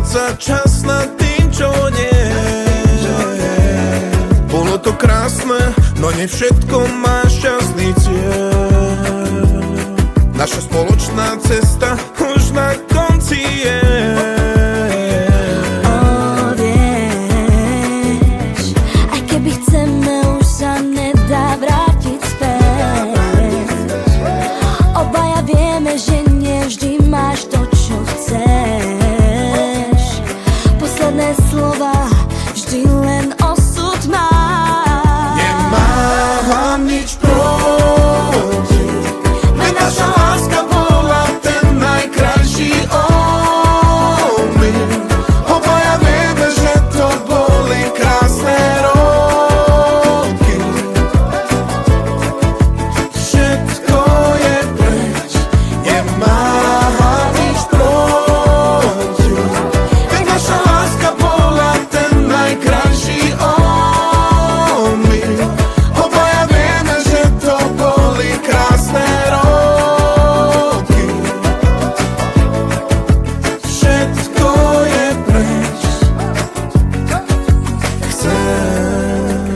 stráca čas nad tým, čo nie. Bolo to krásne, no nie všetko má šťastný cieľ. Naša spoločná cesta už na konci je. Vieš, aj keby chceme, už sa nedá vrátiť späť. Obaja vieme, že nevždy máš to, čo chceš. Posledné slova vždy len osud má. Nemávam nič proti, veď naša láska bola ten najkrajší omyl. Obaja vieme, že to boli krásne roky. Všetko je preč, nemávam nič proti, veď naša láska bola ten najkrajší omyl. Obaja vieme, že to boli krásne roky. Všetko je preč. Chcem,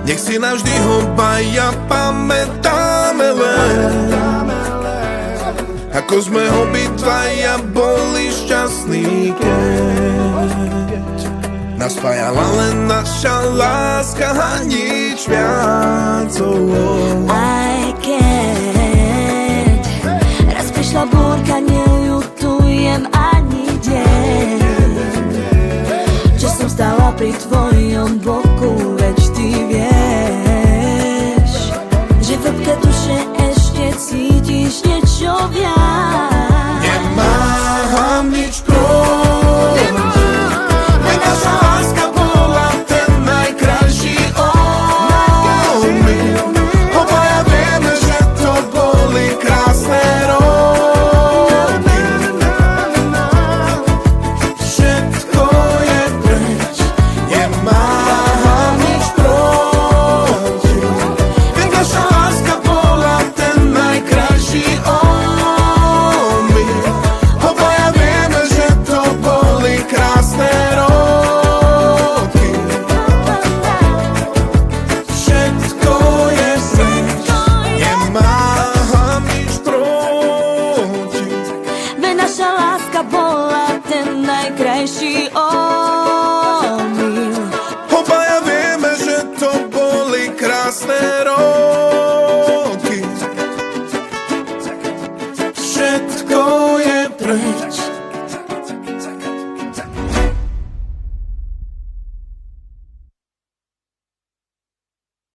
nech si navždy obaja pamätáme len, ako sme obidvaja boli šťastní, keď nás spájala len naša láska a nič viac. Aj keď raz prišla búrka, neľutujem ani deň, že som stála pri tvojom boku, veď ty vieš, že v hĺbke duše ešte cítiš niečo viac. Nemávam nič proti, veď naša láska bola ten najkrajší omyl. Obaja vieme, že to boli krásne roky. Všetko je preč, nemávam nič proti, veď naša láska bola ten najkrajší omyl. Obaja vieme, že to boli krásne roky. Všetko je preč, nemávam nič proti, Veď naša láska bola ten najkrajší omyl. obaja vieme, že to boli krásne roky. Všetko je preč,